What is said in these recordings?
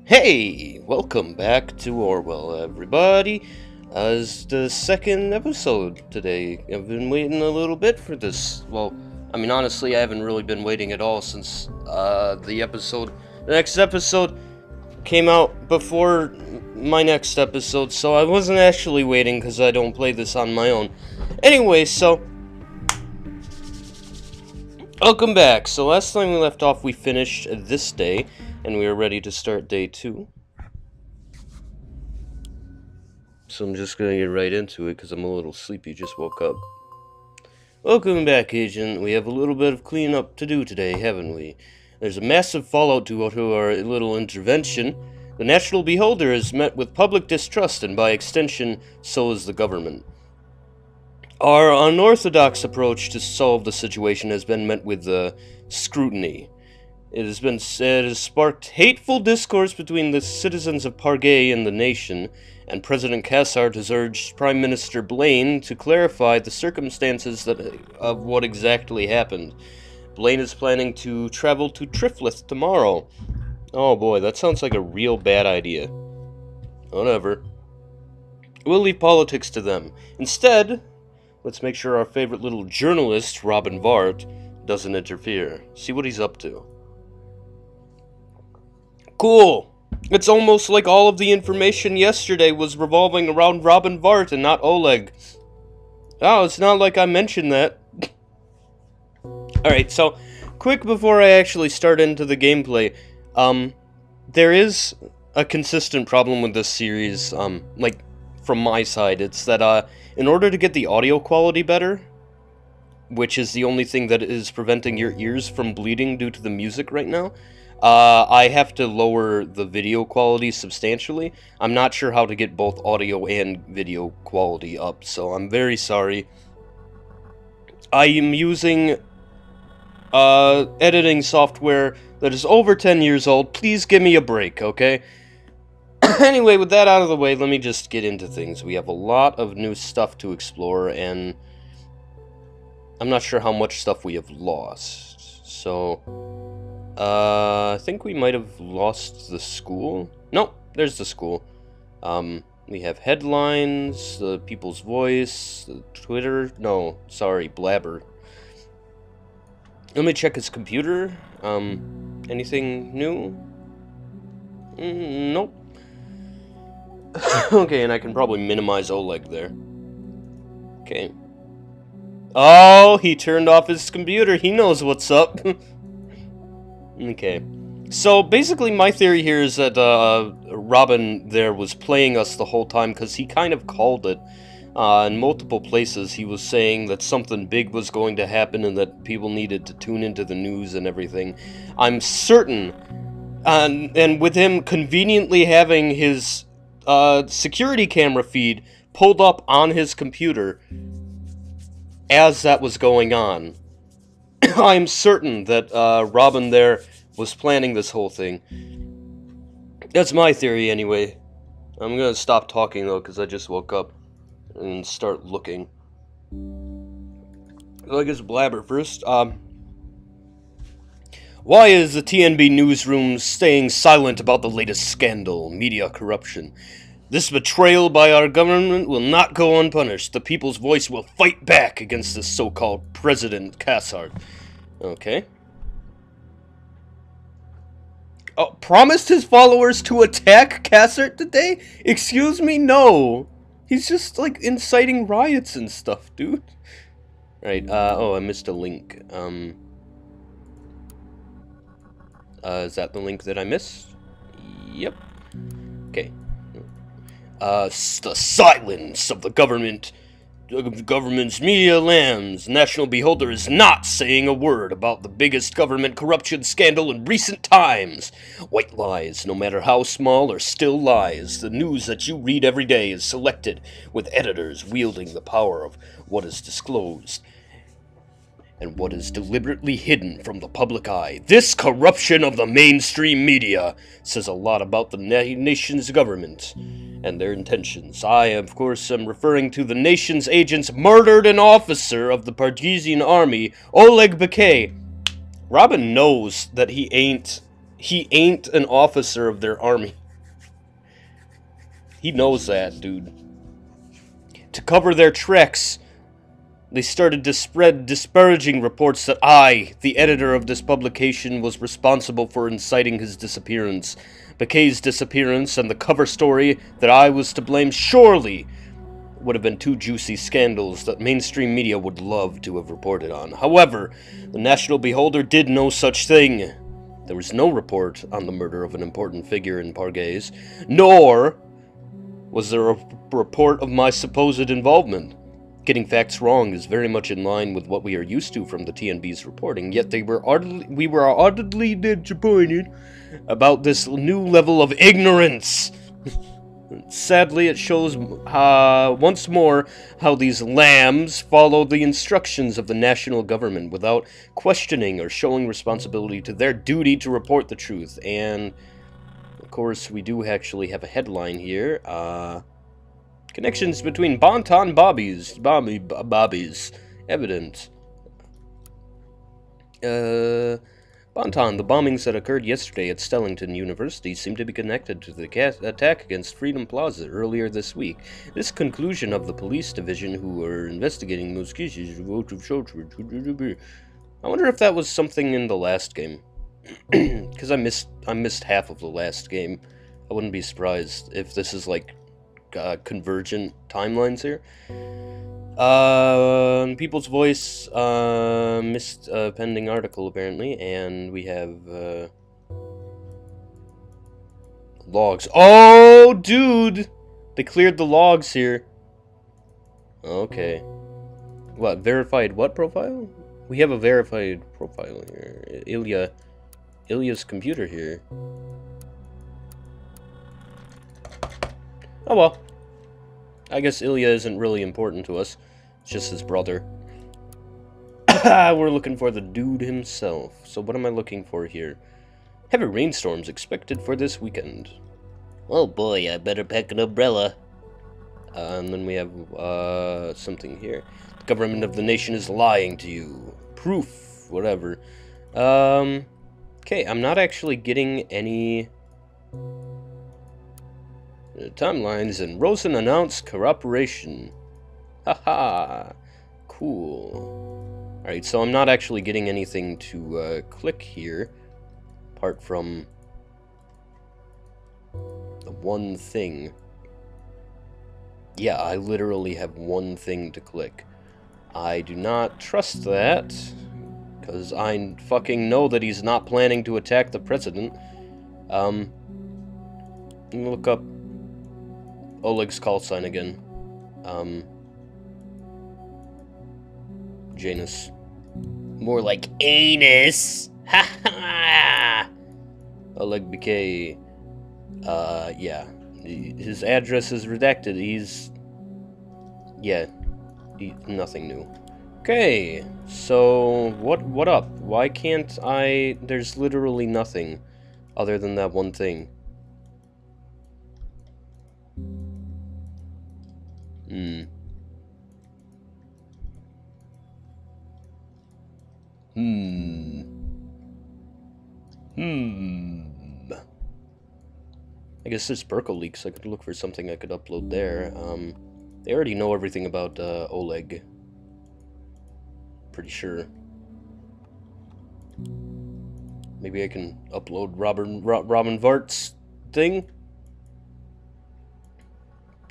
Hey, welcome back to Orwell, everybody. It's the second episode today. I've been waiting a little bit for this. Well, I mean, honestly, I haven't really been waiting at all since the next episode came out before my next episode, so I wasn't actually waiting because I don't play this on my own. Anyway, so welcome back. So last time we left off, we finished this day, and we are ready to start day 2. So I'm just gonna get right into it because I'm a little sleepy, just woke up. Welcome back, Agent. We have a little bit of cleanup to do today, haven't we? There's a massive fallout to our little intervention. The National Beholder is met with public distrust, and by extension, so is the government. Our unorthodox approach to solve the situation has been met with scrutiny. It has sparked hateful discourse between the citizens of Pargay and the nation, and President Cassard has urged Prime Minister Blaine to clarify the circumstances of what exactly happened. Blaine is planning to travel to Triflith tomorrow. Oh boy, that sounds like a real bad idea. Whatever. We'll leave politics to them. Instead, let's make sure our favorite little journalist, Robin Vart, doesn't interfere. See what he's up to. Cool. It's almost like all of the information yesterday was revolving around Robin Vart and not Oleg. Oh, it's not like I mentioned that. Alright, so, quick before I actually start into the gameplay, there is a consistent problem with this series, from my side. It's that, in order to get the audio quality better, which is the only thing that is preventing your ears from bleeding due to the music right now, I have to lower the video quality substantially. I'm not sure how to get both audio and video quality up, so I'm very sorry. I am using editing software that is over 10 years old. Please give me a break, okay? Anyway, with that out of the way, let me just get into things. We have a lot of new stuff to explore, and I'm not sure how much stuff we have lost. So, I think we might have lost the school. Nope, there's the school. We have headlines, the People's Voice, the Twitter. No, sorry, Blabber. Let me check his computer. Anything new? Nope. Okay, and I can probably minimize Oleg there. Okay. Oh, he turned off his computer. He knows what's up. Okay. So, basically, my theory here is that Robin there was playing us the whole time, because he kind of called it. In multiple places, he was saying that something big was going to happen and that people needed to tune into the news and everything. I'm certain, and with him conveniently having his security camera feed pulled up on his computer as that was going on, I'm certain that Robin there was planning this whole thing. That's my theory anyway. I'm gonna stop talking though, because I just woke up and start looking. I guess Blabber first. Why is the TNB newsroom staying silent about the latest scandal, media corruption? This betrayal by our government will not go unpunished. The people's voice will fight back against this so-called President Cassard. Okay. Oh, promised his followers to attack Cassard today? Excuse me? No. He's just, like, inciting riots and stuff, dude. Right, oh, I missed a link. Is that the link that I missed? Yep. Okay. The silence of the government's media lambs. National Beholder is not saying a word about the biggest government corruption scandal in recent times. White lies, no matter how small, are still lies. The news that you read every day is selected, with editors wielding the power of what is disclosed and what is deliberately hidden from the public eye. This corruption of the mainstream media says a lot about the nation's government and their intentions. I, of course, am referring to the nation's agents murdered an officer of the Pargesian army, Oleg Bakay. Robin knows that he ain't He ain't an officer of their army. He knows that, dude. To cover their tracks, they started to spread disparaging reports that I, the editor of this publication, was responsible for inciting his disappearance. Bakay's disappearance and the cover story that I was to blame surely would have been two juicy scandals that mainstream media would love to have reported on. However, the National Beholder did no such thing. There was no report on the murder of an important figure in Pargaze, nor was there a report of my supposed involvement. Getting facts wrong is very much in line with what we are used to from the TNB's reporting, yet we were oddly disappointed about this new level of ignorance. Sadly, it shows once more how these lambs follow the instructions of the national government without questioning or showing responsibility to their duty to report the truth. And, of course, we do actually have a headline here. Connections between Bonton Bobbies evident. Bonton, the bombings that occurred yesterday at Stellington University seem to be connected to the attack against Freedom Plaza earlier this week. This conclusion of the police division who are investigating those cases. I wonder if that was something in the last game. Because I missed half of the last game. I wouldn't be surprised if this is like convergent timelines here. People's Voice missed a pending article apparently, and we have logs. Oh, dude! They cleared the logs here. Okay. What, verified what profile? We have a verified profile here. Ilya's computer here. Oh well. I guess Ilya isn't really important to us. It's just his brother. We're looking for the dude himself. So what am I looking for here? Heavy rainstorms expected for this weekend. Oh boy, I better pack an umbrella. And then we have something here. The government of the nation is lying to you. Proof, whatever. Okay, I'm not actually getting any timelines, and Rosen announced cooperation. Haha, cool. Alright, so I'm not actually getting anything to click here, apart from the one thing. Yeah, I literally have one thing to click. I do not trust that, because I fucking know that he's not planning to attack the president. Let me look up Oleg's call sign again. Janus. More like anus. Ha ha. Oleg Bakay. Yeah. His address is redacted. Yeah. Nothing new. Okay. So what up? Why can't I? There's literally nothing other than that one thing. I guess there's Burko leaks. I could look for something I could upload there. They already know everything about Oleg. Pretty sure. Maybe I can upload Robin Vart's thing.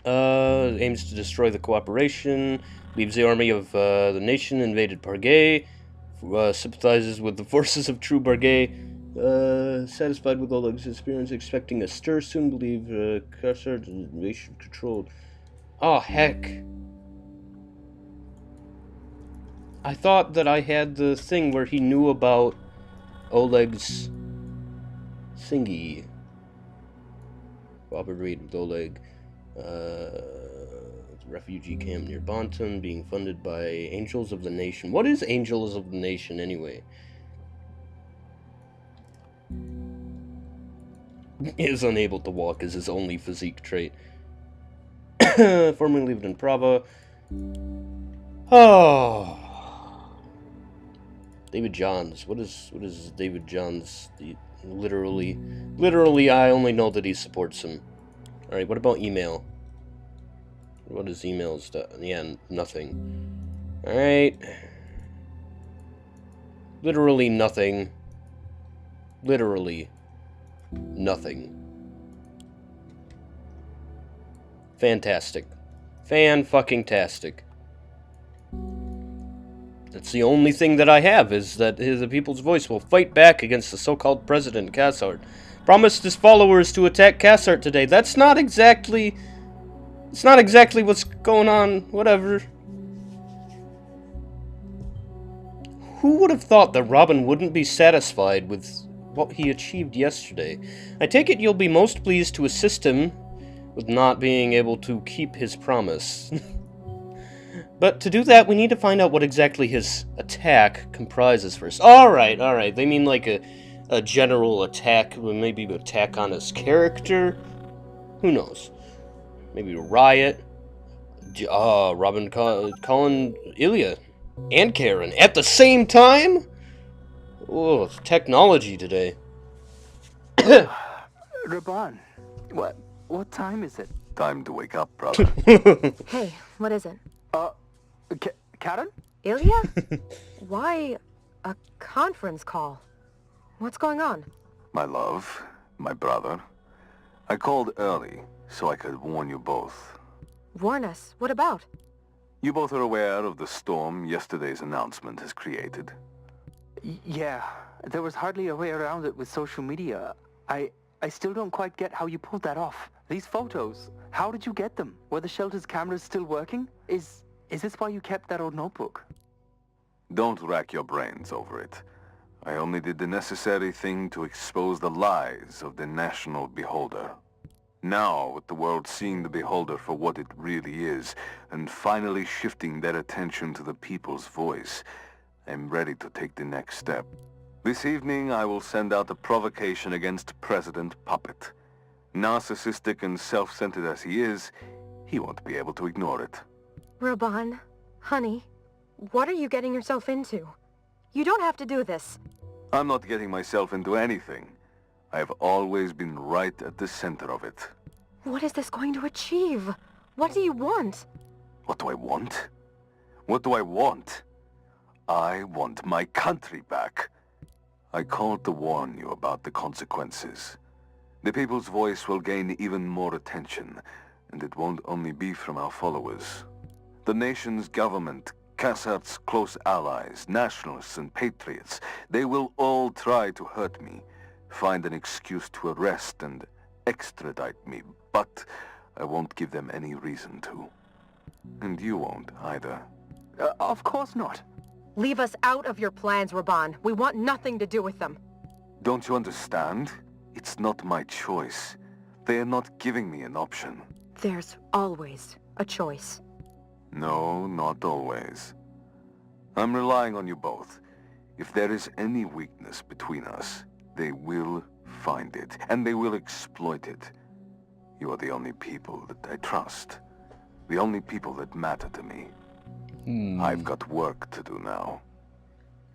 Aims to destroy the cooperation. Leaves the army of the nation invaded Pargay. Sympathizes with the forces of true Pargay. Satisfied with Oleg's experience, expecting a stir soon, believe Khazar invasion controlled. Oh, heck. I thought that I had the thing where he knew about Oleg's thingy. Cooperate with Oleg. Refugee camp near Bonton, being funded by Angels of the Nation. What is Angels of the Nation, anyway? Is unable to walk is his only physique trait. Formerly lived in Prava. Oh, David Johns. What is David Johns' Literally, I only know that he supports him. Alright, what about email? What is emails? Yeah, nothing. Alright. Literally nothing. Literally nothing. Fantastic. Fan-fucking-tastic. That's the only thing that I have, is that the people's voice will fight back against the so-called President Cassart. Promised his followers to attack Cassart today. That's not exactly... It's not exactly what's going on. Whatever. Who would have thought that Robin wouldn't be satisfied with what he achieved yesterday? I take it you'll be most pleased to assist him with not being able to keep his promise. But to do that, we need to find out what exactly his attack comprises first. Alright. They mean like a general attack, maybe an attack on his character? Who knows? Maybe a riot? Robin calling Ilya and Karen at the same time? Oh, technology today. Raban, what time is it? Time to wake up, brother. Hey, what is it? Karen? Ilya? Why a conference call? What's going on? My love, my brother. I called early so I could warn you both. Warn us. What about? You both are aware of the storm yesterday's announcement has created. Yeah, there was hardly a way around it with social media. I still don't quite get how you pulled that off. These photos, how did you get them? Were the shelter's cameras still working? Is this why you kept that old notebook? Don't rack your brains over it. I only did the necessary thing to expose the lies of the national beholder. Now, with the world seeing the beholder for what it really is, and finally shifting their attention to the people's voice, I'm ready to take the next step. This evening, I will send out a provocation against President Puppet. Narcissistic and self-centered as he is, he won't be able to ignore it. Raban, honey, what are you getting yourself into? You don't have to do this. I'm not getting myself into anything. I have always been right at the center of it. What is this going to achieve? What do you want? What do I want? What do I want? I want my country back. I called to warn you about the consequences. The people's voice will gain even more attention, and it won't only be from our followers. The nation's government, Cassart's close allies, nationalists and patriots, they will all try to hurt me, find an excuse to arrest and extradite me, but I won't give them any reason to. And you won't either. Of course not. Leave us out of your plans, Raban. We want nothing to do with them. Don't you understand? It's not my choice. They are not giving me an option. There's always a choice. No, not always. I'm relying on you both. If there is any weakness between us, they will find it, and they will exploit it. You are the only people that I trust. The only people that matter to me. I've got work to do now.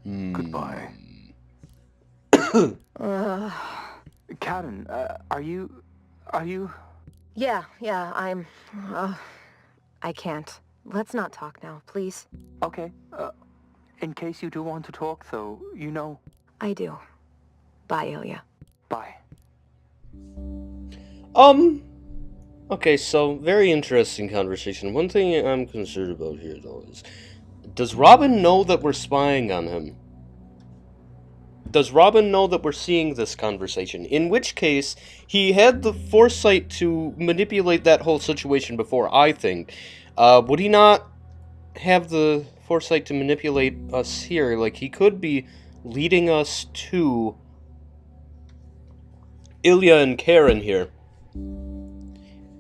Goodbye. Karen, are you... Yeah, I can't. Let's not talk now, please. Okay, in case you do want to talk, though, you know. I do. Bye, Ilya. Bye. Okay, so, very interesting conversation. One thing I'm concerned about here, though, is... Does Robin know that we're spying on him? Does Robin know that we're seeing this conversation? In which case, he had the foresight to manipulate that whole situation before, I think. Would he not have the foresight to manipulate us here? Like, he could be leading us to Ilya and Karen here.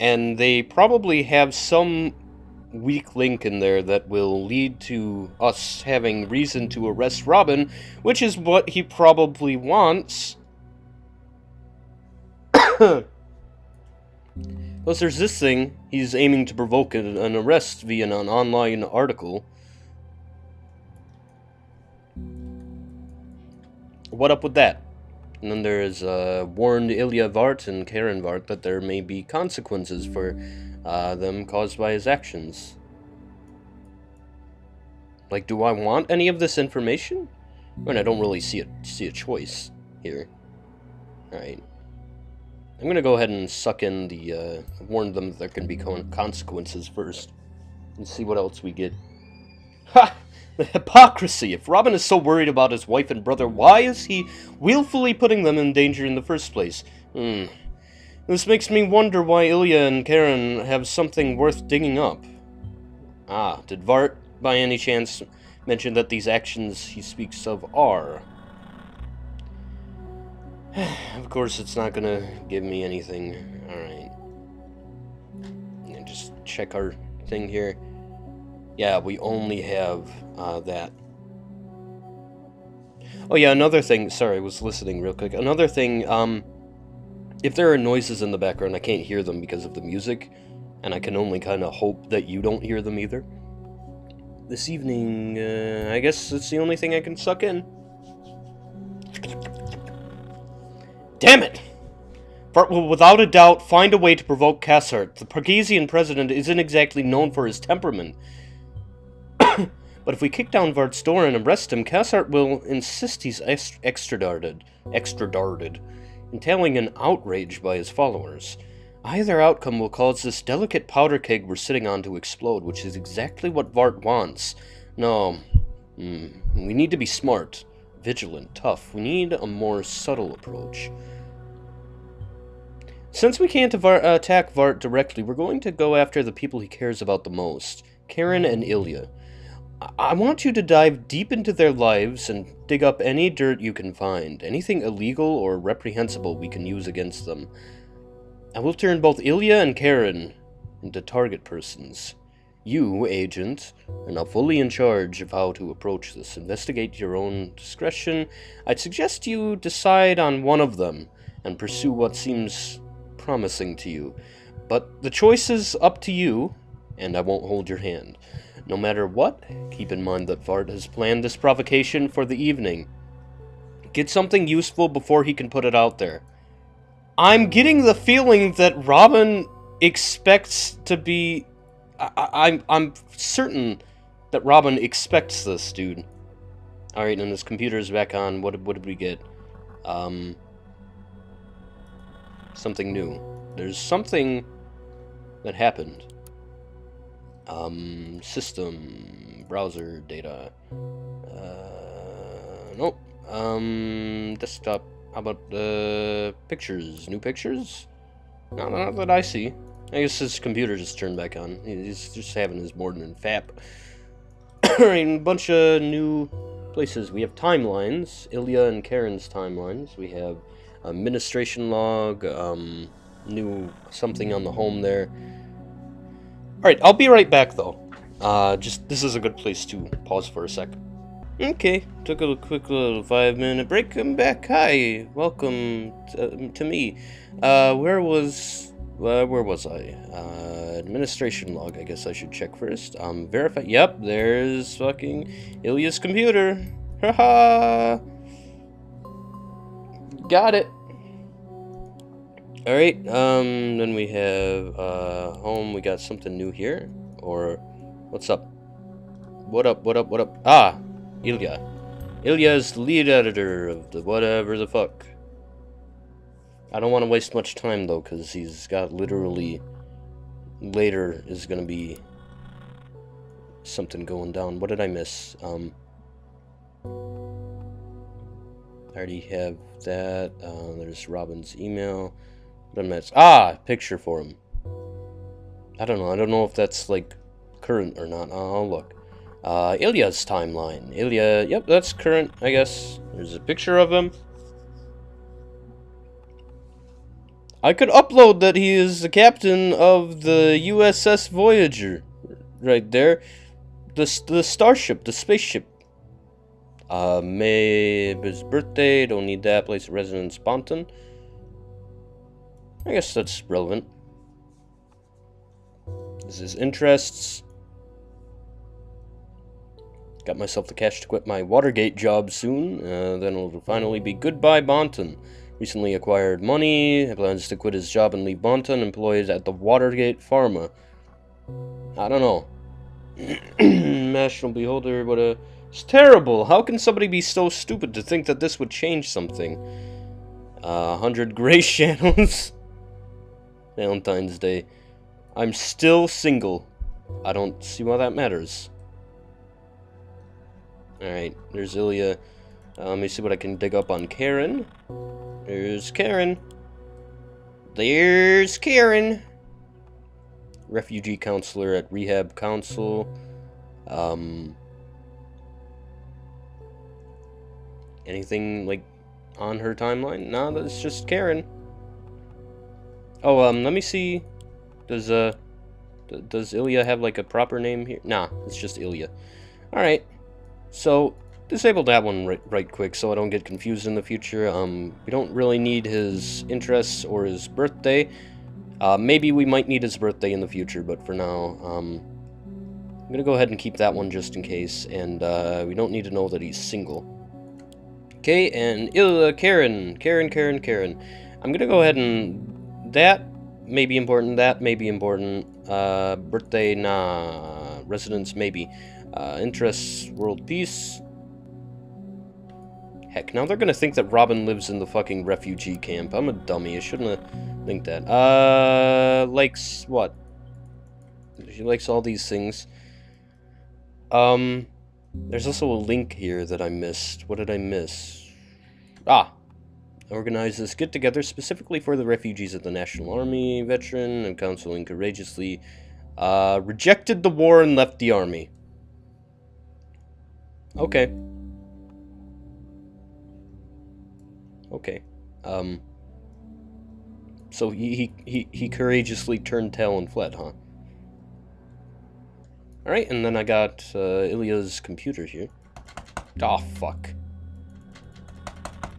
And they probably have some weak link in there that will lead to us having reason to arrest Robin, which is what he probably wants. Plus, there's this thing. He's aiming to provoke an arrest via an online article. What up with that? And then there's warned Ilya Vart and Karen Vart that there may be consequences for them caused by his actions. Like, do I want any of this information? I mean, I don't really see a choice here. Alright. I'm gonna go ahead and suck in the, warn them that there can be consequences first. And see what else we get. Ha! The hypocrisy! If Robin is so worried about his wife and brother, why is he willfully putting them in danger in the first place? This makes me wonder why Ilya and Karen have something worth digging up. Ah, did Vart, by any chance, mention that these actions he speaks of are? Of course, it's not gonna give me anything. Alright. Just check our thing here. Yeah, we only have that. Oh yeah, another thing. Sorry, I was listening real quick. Another thing, if there are noises in the background, I can't hear them because of the music, and I can only kind of hope that you don't hear them either. This evening, I guess it's the only thing I can suck in. Damn it! Bart will without a doubt find a way to provoke Cassart. The Pargesian president isn't exactly known for his temperament. But if we kick down Vart's door and arrest him, Cassart will insist he's extradited, entailing an outrage by his followers. Either outcome will cause this delicate powder keg we're sitting on to explode, which is exactly what Vart wants. No, we need to be smart, vigilant, tough. We need a more subtle approach. Since we can't attack Vart directly, we're going to go after the people he cares about the most, Karen and Ilya. I want you to dive deep into their lives and dig up any dirt you can find, anything illegal or reprehensible we can use against them. I will turn both Ilya and Karen into target persons. You, agent, are now fully in charge of how to approach this. Investigate your own discretion. I'd suggest you decide on one of them and pursue what seems promising to you. But the choice is up to you, and I won't hold your hand. No matter what, keep in mind that Vart has planned this provocation for the evening. Get something useful before he can put it out there. I'm getting the feeling that Robin expects to be... I'm certain that Robin expects this, dude. Alright, and his computer's back on. What did we get? Something new. There's something that happened. System, browser, data, nope, desktop, how about, pictures, new pictures? Not that I see. I guess his computer just turned back on. He's just having his morning fap. Alright, a bunch of new places. We have timelines, Ilya and Karen's timelines. We have administration log, new something on the home there. Alright, I'll be right back, though. This is a good place to pause for a sec. Okay, took a quick little 5-minute break. I'm back. Hi, welcome to me. Where was I? Administration log, I guess I should check first. Verify. Yep, there's fucking Ilya's computer. Haha! Got it. Alright, then we have, home, we got something new here, or, what's up? What up? Ah, Ilya. Ilya's the lead editor of the whatever the fuck. I don't want to waste much time, though, because he's got literally, later is gonna be something going down. What did I miss? I already have that, there's Robin's email. Picture for him. I don't know if that's, like, current or not. I'll look. Ilya's timeline. Ilya, yep, that's current, I guess. There's a picture of him. I could upload that he is the captain of the USS Voyager. Right there. The starship, the spaceship. May, his birthday, don't need that. Place of residence, Bonton. I guess that's relevant. This is interests. Got myself the cash to quit my Watergate job soon. Then it'll finally be goodbye, Bonton. Recently acquired money. Plans to quit his job and leave Bonton employed at the Watergate Pharma. I don't know. National Beholder, what a... It's terrible. How can somebody be so stupid to think that this would change something? 100 gray channels. Valentine's Day. I'm still single. I don't see why that matters. Alright, there's Ilya. Let me see what I can dig up on Karen. There's Karen. There's Karen. Refugee counselor at Rehab Council. Anything, like, on her timeline? No, that's just Karen. Oh, let me see. Does Ilya have, like, a proper name here? Nah, it's just Ilya. Alright. So, disable that one right quick so I don't get confused in the future. We don't really need his interests or his birthday. Maybe we might need his birthday in the future, but for now, I'm gonna go ahead and keep that one just in case, and we don't need to know that he's single. Okay, and Karen. I'm gonna go ahead and... That may be important, birthday, nah. Residence, maybe. Interests, world peace. Heck, now they're gonna think that Robin lives in the fucking refugee camp. I'm a dummy, I shouldn't have think that. Likes what? She likes all these things. There's also a link here that I missed. What did I miss? Ah! Organize this get-together specifically for the refugees of the National Army, veteran, and counseling courageously. Rejected the war and left the army. Okay. Okay. So he courageously turned tail and fled, huh? Alright, and then I got Ilya's computer here. Oh, fuck.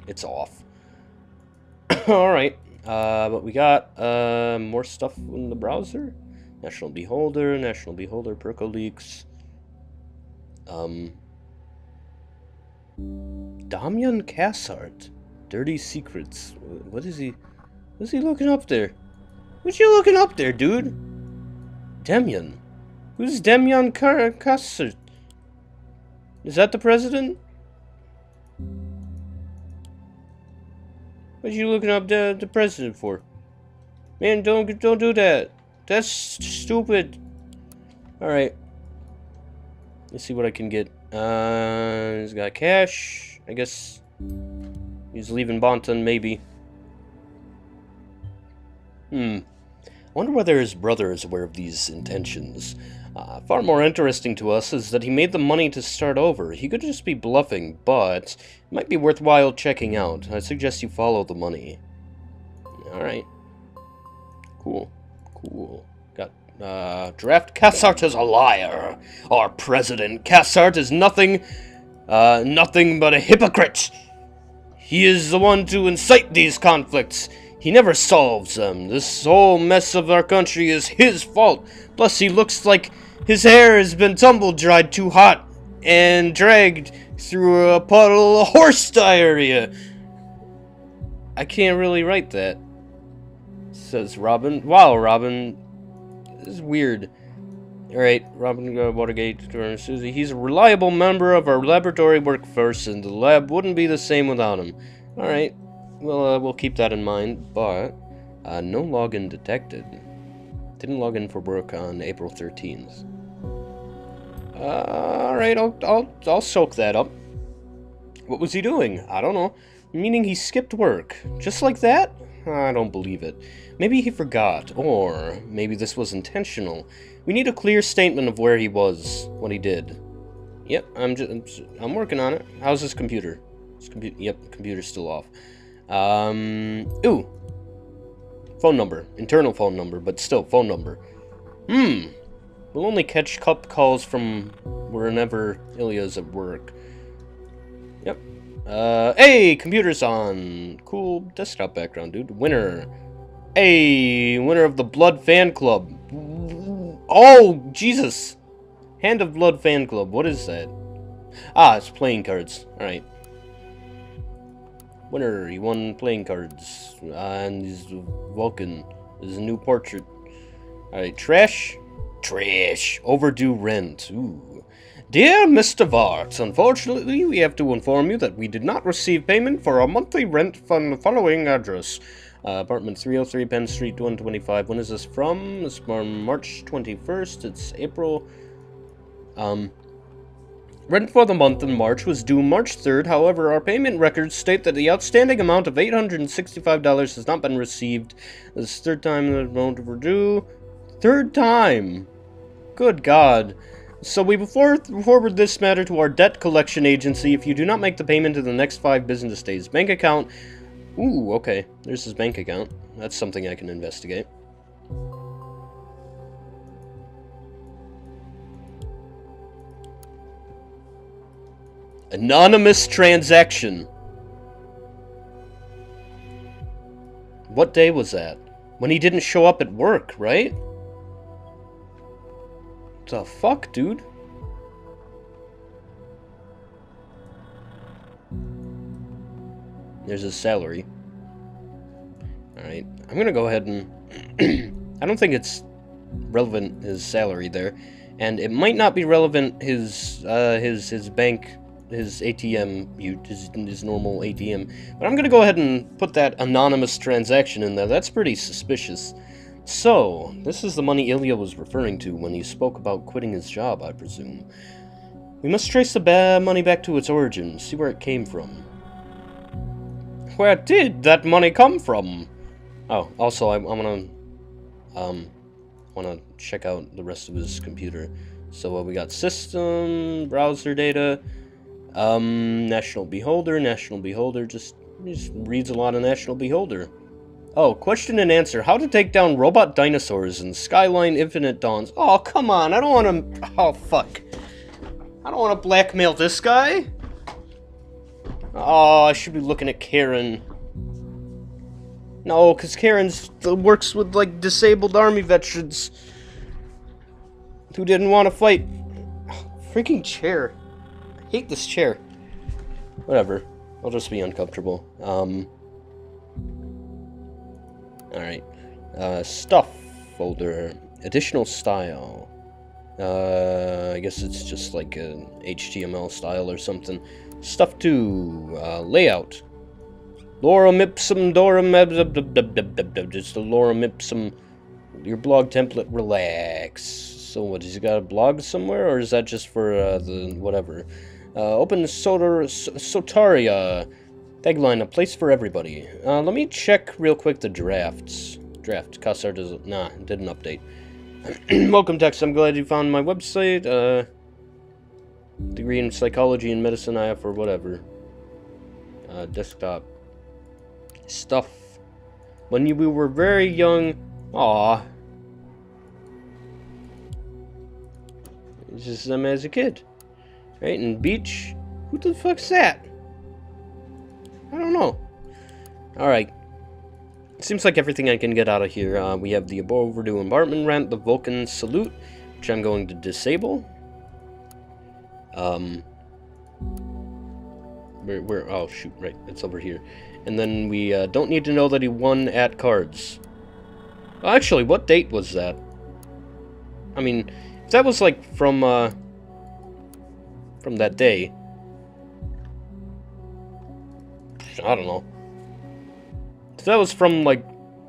It's off. Alright, but we got more stuff in the browser. National Beholder, Percoleaks. Damian Cassart. Dirty Secrets. What is he looking up there? What you looking up there, dude? Damian. Who's Damian Cassart? Is that the president? What you looking up the president for? Man, don't do that. That's stupid. Alright. Let's see what I can get. He's got cash. I guess he's leaving Bonton, maybe. I wonder whether his brother is aware of these intentions. Far more interesting to us is that he made the money to start over. He could just be bluffing, but it might be worthwhile checking out. I suggest you follow the money. Alright. Cool. Got, draft. Cassart is a liar. Our president, Cassart, is nothing but a hypocrite. He is the one to incite these conflicts. He never solves them. This whole mess of our country is his fault. Plus, he looks like his hair has been tumble-dried too hot and dragged through a puddle of horse diarrhea. I can't really write that, says Robin. Wow, Robin. This is weird. Alright, Robin Watergate, Susie. He's a reliable member of our laboratory workforce, and the lab wouldn't be the same without him. Alright. Well, we'll keep that in mind, but no login detected. Didn't log in for work on April 13th. Alright, I'll soak that up. What was he doing? I don't know. Meaning he skipped work. Just like that? I don't believe it. Maybe he forgot, or maybe this was intentional. We need a clear statement of where he was, what he did. Yep, I'm working on it. How's his computer? Yep, computer's still off. Ooh. Phone number. Internal phone number, but still, phone number. We'll only catch calls from wherever Ilya's at work. Yep. Hey, computer's on. Cool desktop background, dude. Winner. Hey, winner of the Blood Fan Club. Oh, Jesus. Hand of Blood Fan Club. What is that? Ah, it's playing cards. Alright. Winner, he won playing cards. And he's Vulcan. This is a new portrait. Alright, trash. Trash. Overdue rent. Ooh. Dear Mr. Vart, unfortunately, we have to inform you that we did not receive payment for our monthly rent from the following address. Apartment 303 Penn Street, 125. When is this from? It's from March 21st. It's April. Rent for the month of March was due March 3rd. However, our payment records state that the outstanding amount of $865 has not been received. This is the third time the amount overdue. Third time! Good God. So we forward this matter to our debt collection agency if you do not make the payment in the next 5 business days. Bank account. Ooh, okay. There's his bank account. That's something I can investigate. Anonymous transaction. What day was that? When he didn't show up at work, right? The fuck, dude? There's his salary. Alright, I'm gonna go ahead and... I don't think it's relevant, his salary there. And it might not be relevant, his bank, his ATM, his normal ATM. But I'm gonna go ahead and put that anonymous transaction in there. That's pretty suspicious. So, this is the money Ilya was referring to when he spoke about quitting his job, I presume. We must trace the money back to its origin, see where it came from. Where did that money come from? Oh, also, I wanna check out the rest of his computer. So, we got system, browser data, National Beholder, just reads a lot of National Beholder. Oh, question and answer. How to take down robot dinosaurs in Skyline Infinite Dawns. Oh, come on. I don't want to... Oh, fuck. I don't want to blackmail this guy. Oh, I should be looking at Karen. No, because Karen works with, like, disabled army veterans who didn't want to fight. Oh, freaking chair. I hate this chair. Whatever. I'll just be uncomfortable. Alright. Stuff folder. Additional style. I guess it's just like an HTML style or something. Stuff 2. Layout. Lorem ipsum dorem. Just a lorem ipsum. Your blog template. Relax. So what, has he got a blog somewhere? Or is that just for the whatever? Open Sotaria. Tagline, a place for everybody. Let me check real quick the drafts. Draft, Kassar doesn't... Nah, didn't update. Welcome, text. I'm glad you found my website. Degree in psychology and medicine I have for whatever. Desktop. Stuff. When we were very young... Aw. It's just them as a kid. Right, and beach? Who the fuck's that? I don't know. Alright. Seems like everything I can get out of here. We have the overdue apartment rent, the Vulcan salute, which I'm going to disable. Where oh, shoot, right. It's over here. And then we don't need to know that he won at cards. Well, actually, what date was that? I mean, if that was, like, from that day... I don't know. If that was from, like,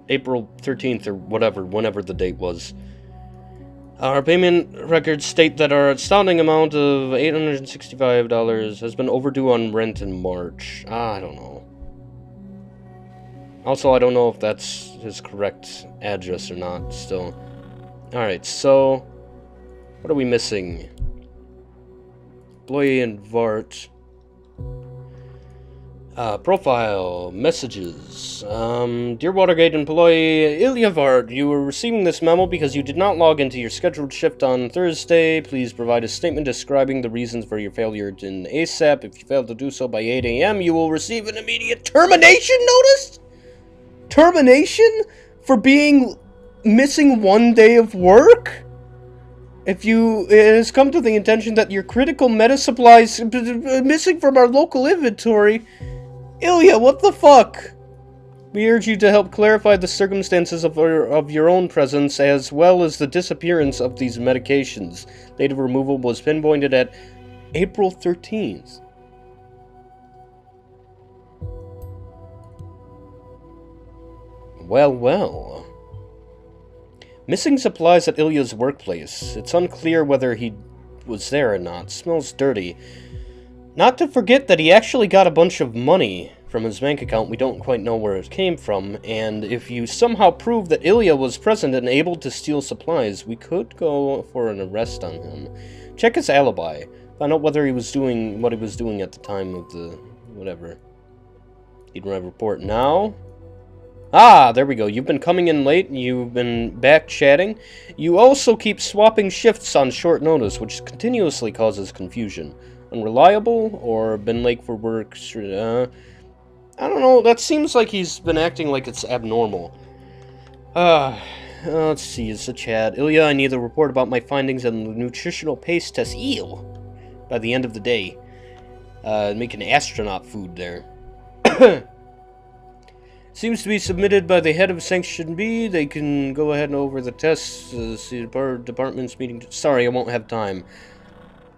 April 13th or whatever, whenever the date was. Our payment records state that our outstanding amount of $865 has been overdue on rent in March. I don't know. Also, I don't know if that's his correct address or not, still. Alright, so... what are we missing? Employee and Vart... profile, messages. Dear Watergate employee Ilya Vart, you are receiving this memo because you did not log into your scheduled shift on Thursday. Please provide a statement describing the reasons for your failure in ASAP. If you fail to do so by 8 a.m., you will receive an immediate termination notice? Termination? For being missing 1 day of work? it has come to the attention that your critical meta supplies missing from our local inventory. Ilya, what the fuck? We urge you to help clarify the circumstances of your own presence, as well as the disappearance of these medications. Date of removal was pinpointed at April 13th. Well, well. Missing supplies at Ilya's workplace. It's unclear whether he was there or not. Smells dirty. Not to forget that he actually got a bunch of money from his bank account. We don't quite know where it came from, and if you somehow prove that Ilya was present and able to steal supplies, we could go for an arrest on him. Check his alibi. Find out whether he was doing what he was doing at the time of the... whatever. He'd report now. Ah, there we go. You've been coming in late, you've been back chatting. You also keep swapping shifts on short notice, which continuously causes confusion. Unreliable, or been late for work? I don't know, that seems like he's been acting like it's abnormal. Let's see, it's a chat. Ilya, I need a report about my findings on the nutritional paste test. Ew! By the end of the day. Making astronaut food there. Seems to be submitted by the head of Section B. They can go ahead and over the tests. See the department's meeting. Sorry, I won't have time.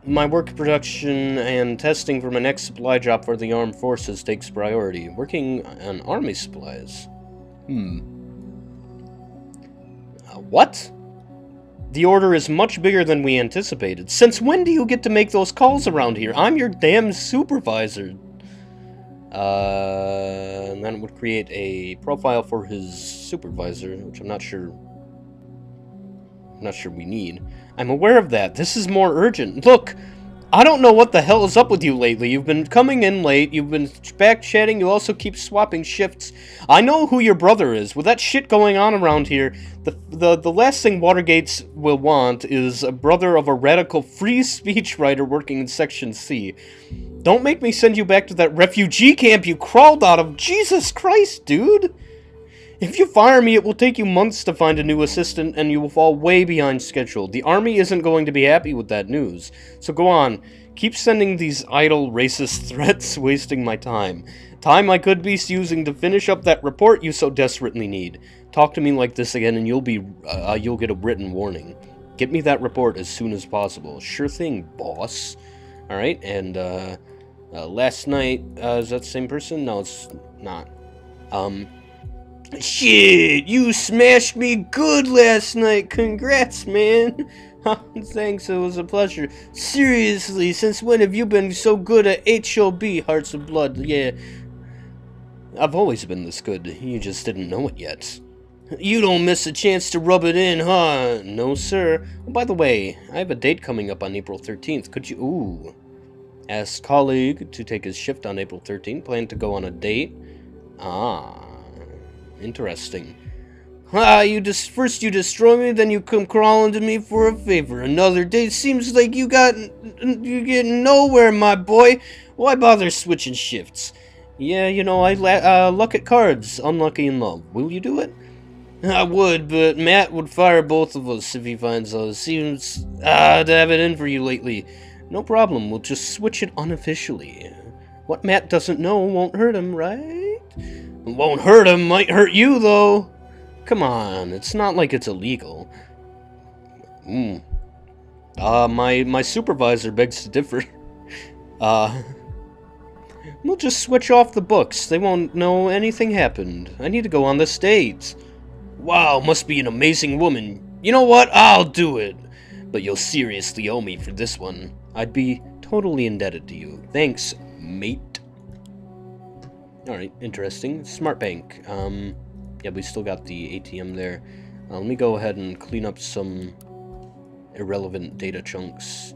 My work production and testing for my next supply job for the armed forces takes priority. Working on army supplies. What? The order is much bigger than we anticipated. Since when do you get to make those calls around here? I'm your damn supervisor. And then it would create a profile for his supervisor, which I'm not sure we need. I'm aware of that. This is more urgent. Look, I don't know what the hell is up with you lately. You've been coming in late, you've been back chatting, you also keep swapping shifts. I know who your brother is. With that shit going on around here, the last thing Watergates will want is a brother of a radical free speech writer working in Section C. Don't make me send you back to that refugee camp you crawled out of. Jesus Christ, dude! If you fire me, it will take you months to find a new assistant, and you will fall way behind schedule. The army isn't going to be happy with that news. So go on. Keep sending these idle, racist threats, wasting my time. Time I could be using to finish up that report you so desperately need. Talk to me like this again, and you'll get a written warning. Get me that report as soon as possible. Sure thing, boss. Alright, and, last night, is that the same person? No, it's not. Shit, you smashed me good last night. Congrats, man. Thanks, it was a pleasure. Seriously, since when have you been so good at HOB, Hearts of Blood? Yeah. I've always been this good. You just didn't know it yet. You don't miss a chance to rub it in, huh? No, sir. Oh, by the way, I have a date coming up on April 13th. Could you... Ooh. Ask colleague to take his shift on April 13th. Plan to go on a date. Ah. Interesting. First you destroy me, then you come crawling to me for a favor. Another date. Seems like you get nowhere, my boy. Why bother switching shifts? Yeah, you know, I luck at cards. Unlucky in love. Will you do it? I would, but Matt would fire both of us if he finds us. Seems to have it in for you lately. No problem. We'll just switch it unofficially. What Matt doesn't know won't hurt him, right? It won't hurt him, might hurt you, though. Come on, it's not like it's illegal. My supervisor begs to differ. We'll just switch off the books. They won't know anything happened. I need to go on this date. Wow, must be an amazing woman. You know what? I'll do it. But you'll seriously owe me for this one. I'd be totally indebted to you. Thanks, mate. Alright, interesting. Smart Bank. Yeah, we still got the ATM there. Let me go ahead and clean up some irrelevant data chunks.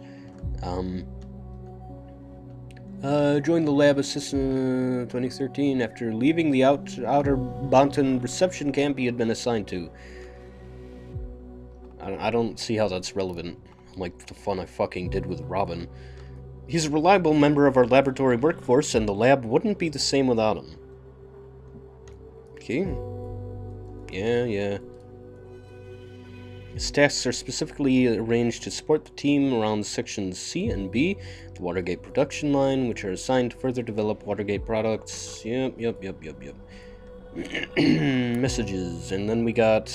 Joined the lab assistant 2013 after leaving the outer Bantan reception camp he had been assigned to. I don't see how that's relevant. Like the fun I fucking did with Robin. He's a reliable member of our laboratory workforce, and the lab wouldn't be the same without him. Okay. Yeah. His tasks are specifically arranged to support the team around sections C and B, the Watergate production line, which are assigned to further develop Watergate products. Yep. Messages, and then we got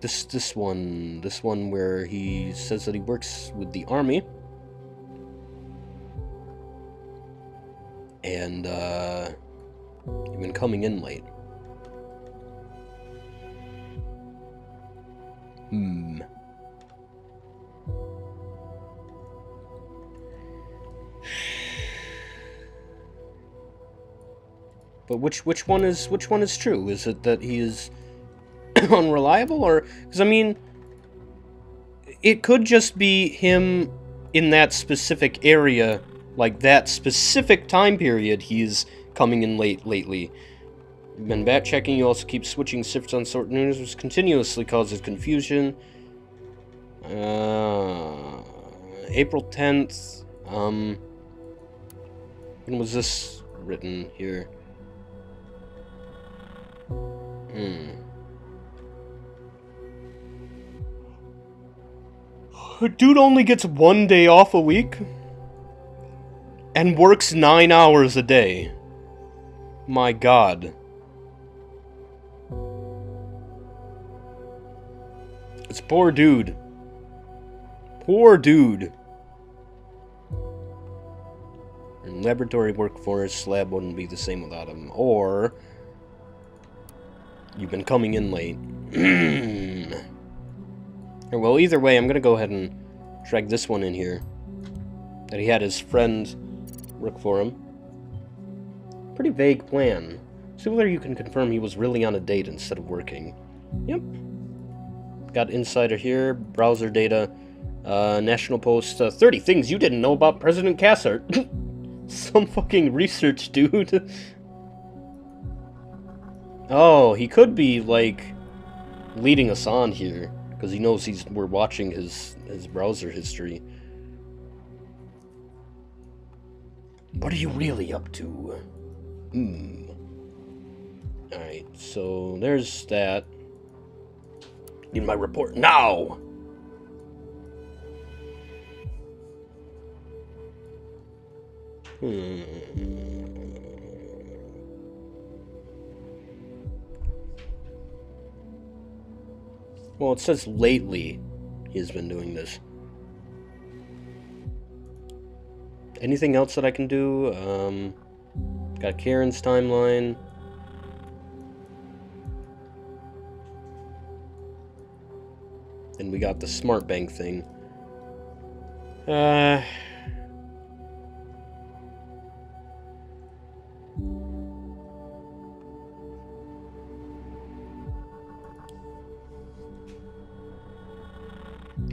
this one where he says that he works with the army, and you've been coming in late. But which one is true? Is it that he is unreliable, or because I mean, it could just be him in that specific area, like that specific time period. He's coming in late lately. You've been back checking. You also keep switching shifts on certain news, which continuously causes confusion. April 10th. When was this written here? Dude only gets 1 day off a week and works 9 hours a day. My God. It's poor dude. Poor dude. And laboratory workforce, lab wouldn't be the same without him. Or you've been coming in late. Well, either way, I'm gonna go ahead and drag this one in here. That he had his friend work for him. Pretty vague plan. See whether you can confirm he was really on a date instead of working. Yep. Got insider here, browser data, National Post, 30 things you didn't know about President Cassart. Some fucking research, dude. Oh, he could be, like, leading us on here, because he knows we're watching his browser history. What are you really up to? Alright, so there's that. Need my report now! Well, it says lately he's been doing this. Anything else that I can do? Got Karen's timeline. And we got the smart bank thing.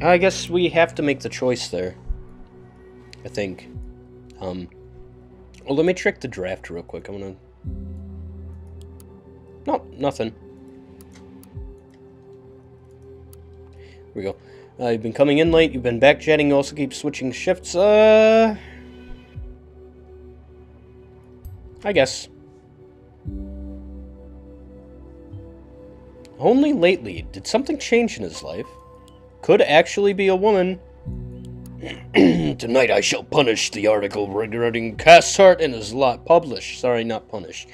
I guess we have to make the choice there. I think. Well, let me check the draft real quick. I'm gonna... No, nothing. Here we go. You've been coming in late. You've been back chatting. You also keep switching shifts. I guess. Only lately. Did something change in his life? Could actually be a woman. Tonight I shall punish the article regarding Cassart and his publish. Sorry, not punish.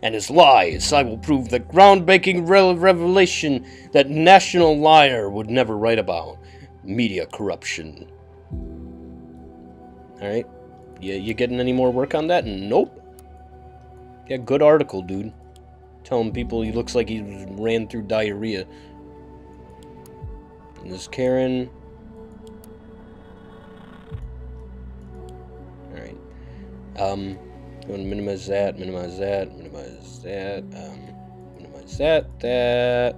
And his lies. I will prove the groundbreaking revelation that national liar would never write about. Media corruption. Alright. You getting any more work on that? Nope. Yeah, good article, dude. Telling people he looks like he ran through diarrhea. And this Karen. Alright. I'm gonna minimize that, minimize that, minimize that, minimize that, that.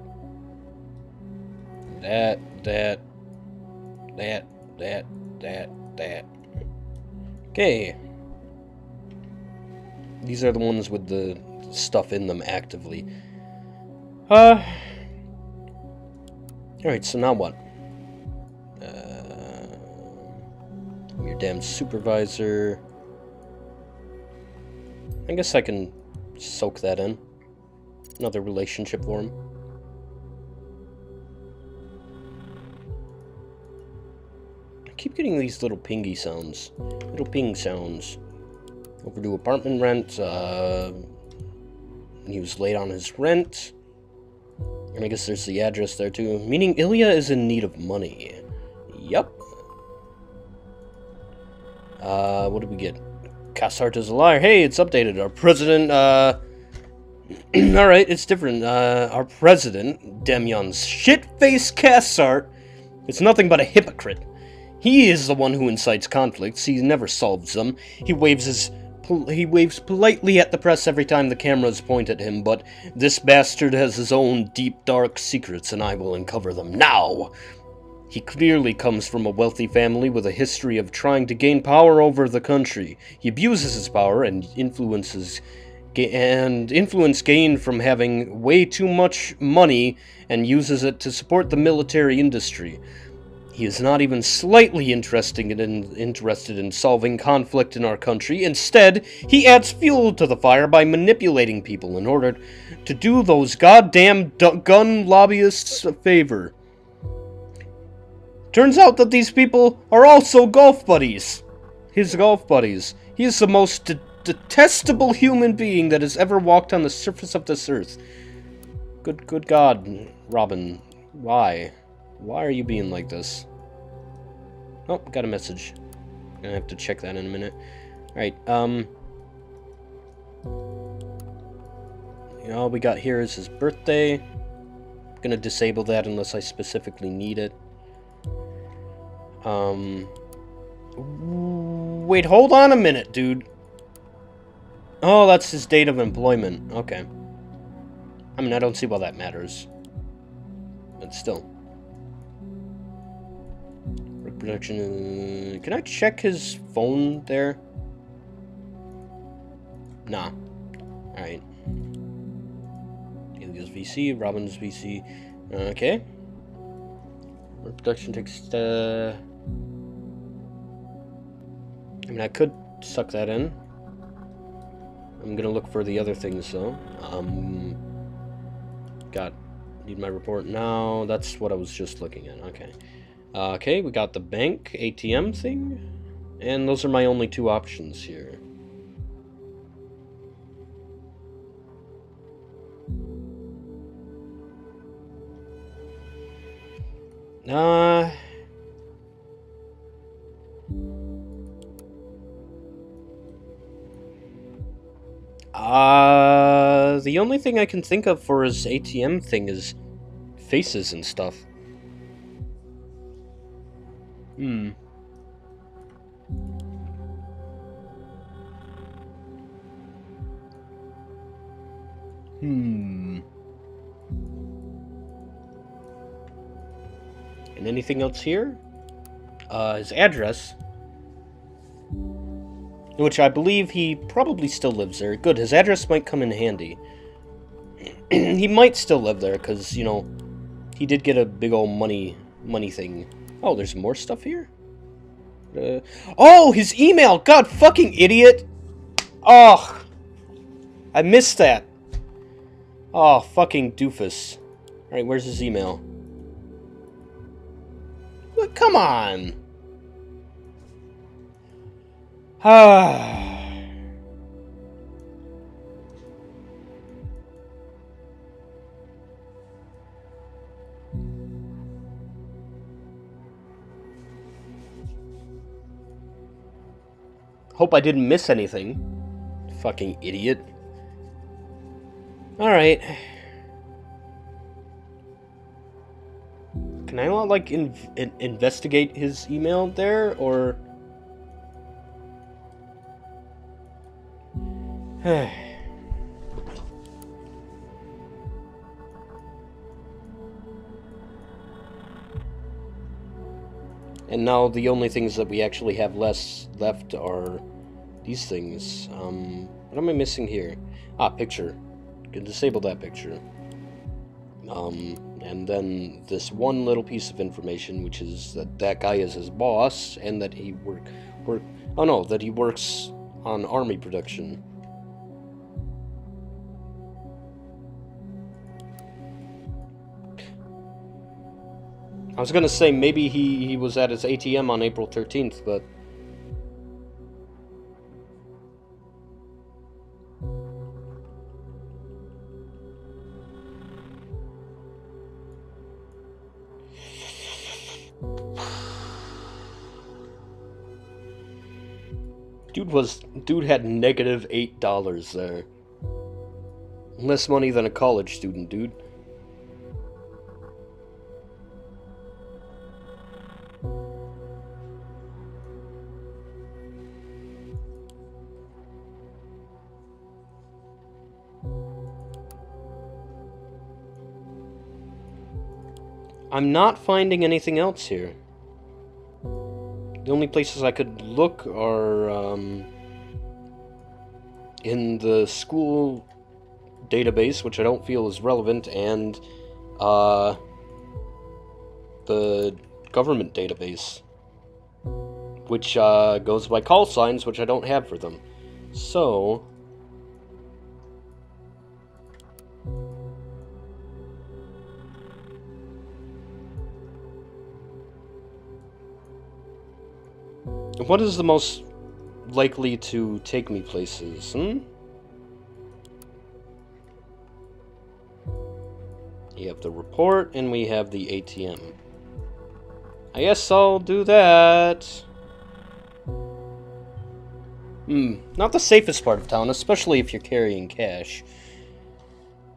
Okay. These are the ones with the stuff in them actively. Alright, so now what? I'm your damn supervisor. I guess I can soak that in. Another relationship for him. I keep getting these little pingy sounds. Little ping sounds. Overdue apartment rent. He was late on his rent. And I guess there's the address there too. Meaning Ilya is in need of money. Yup. What did we get? Cassart is a liar. Hey, it's updated. Our president, Alright, it's different. Our president, Demyon's shit-faced Cassart, is nothing but a hypocrite. He is the one who incites conflicts. He never solves them. He waves politely at the press every time the cameras point at him, but this bastard has his own deep, dark secrets, and I will uncover them now. He clearly comes from a wealthy family with a history of trying to gain power over the country. He abuses his power and influence gained from having way too much money and uses it to support the military industry. He is not even slightly interested in solving conflict in our country. Instead, he adds fuel to the fire by manipulating people in order to do those goddamn gun lobbyists a favor. Turns out that these people are also golf buddies. His golf buddies. He is the most detestable human being that has ever walked on the surface of this earth. Good God, Robin. Why? Why are you being like this? Oh, got a message. Gonna have to check that in a minute. Alright, all we got here is his birthday. Gonna disable that unless I specifically need it. Wait, hold on a minute, dude. Oh, that's his date of employment. Okay. I mean, I don't see why that matters. But still. Production. Can I check his phone there? Nah. Alright. Ilya's VC, Robin's VC. Okay. Production text. I mean, I could suck that in. I'm gonna look for the other things though. Need my report now. That's what I was just looking at. Okay. Okay, we got the bank ATM thing, and those are my only two options here. The only thing I can think of for his ATM thing is faces and stuff. And anything else here? His address. Which I believe he probably still lives there. Good, his address might come in handy. He might still live there, because, you know, he did get a big old money thing. Oh, there's more stuff here? Oh, his email! God, fucking idiot! Oh! I missed that. Oh, fucking doofus. Alright, where's his email? What? Come on! Hope I didn't miss anything. Fucking idiot. Alright. Can I not, like, investigate his email there, or... And now the only things that we actually have left are these things. What am I missing here? Ah, picture. Can disable that picture. And then this one little piece of information, which is that guy is his boss, and that he that he works on army production. I was gonna say maybe he was at his ATM on April 13th, but... Dude had negative $8 there. Less money than a college student, dude. I'm not finding anything else here. The only places I could look are in the school database, which I don't feel is relevant, and the government database, which goes by call signs, which I don't have for them. So... what is the most likely to take me places, You have the report, and we have the ATM. I guess I'll do that. Not the safest part of town, especially if you're carrying cash.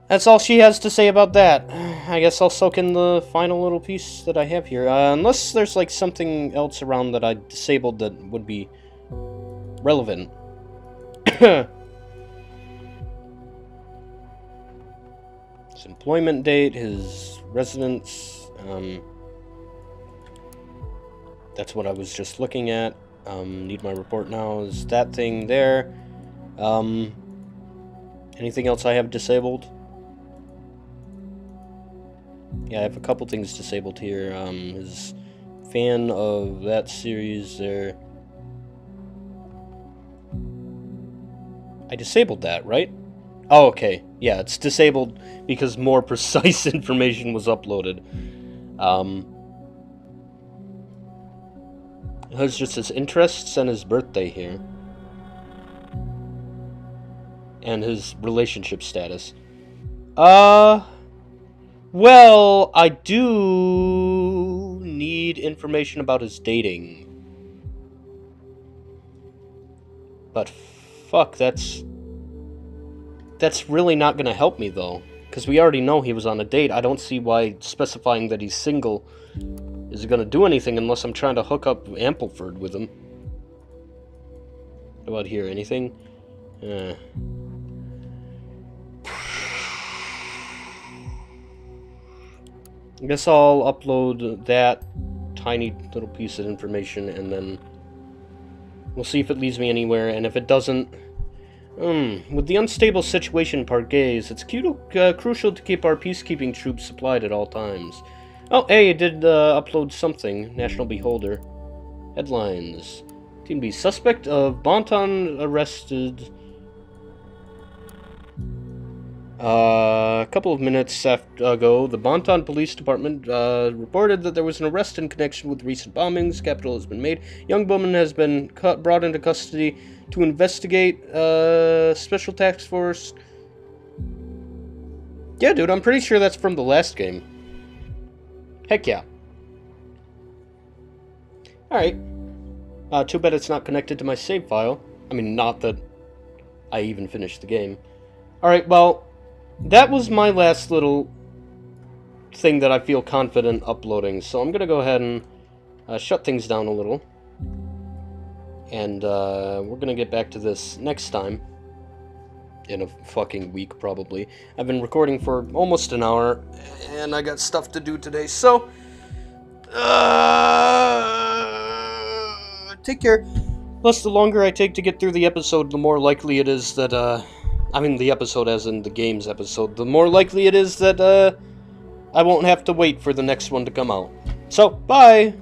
That's all she has to say about that. I guess I'll soak in the final little piece that I have here. Unless there's, like, something else around that I disabled that would be relevant. His employment date, his residence, that's what I was just looking at. Need my report now, is that thing there. Anything else I have disabled? Yeah, I have a couple things disabled here. His fan of that series there. I disabled that, right? Oh, okay. Yeah, it's disabled because more precise information was uploaded. It has just his interests and his birthday here. And his relationship status. Well, I do need information about his dating. But fuck, that's really not gonna help me, though. Because we already know he was on a date. I don't see why specifying that he's single is gonna do anything unless I'm trying to hook up Ampleford with him. What about here? Anything? I guess I'll upload that tiny little piece of information, and then we'll see if it leads me anywhere, and if it doesn't... with the unstable situation Pargaze, it's crucial to keep our peacekeeping troops supplied at all times. Oh, hey, it did upload something. National Beholder. Headlines. Team B. Suspect of Bonton arrested... a couple of minutes ago, the Bonton Police Department reported that there was an arrest in connection with recent bombings. Capital has been made. Young woman has been brought into custody to investigate. Special task force. Yeah, dude, I'm pretty sure that's from the last game. Heck yeah. Alright. Too bad it's not connected to my save file. I mean, not that I even finished the game. Alright, well... that was my last little thing that I feel confident uploading, so I'm gonna go ahead and shut things down a little. And we're gonna get back to this next time. In a fucking week, probably. I've been recording for almost an hour, and I got stuff to do today, so... take care. Plus, the longer I take to get through the episode, the more likely it is that, I mean, the episode as in the game's episode, the more likely it is that, I won't have to wait for the next one to come out. So, bye!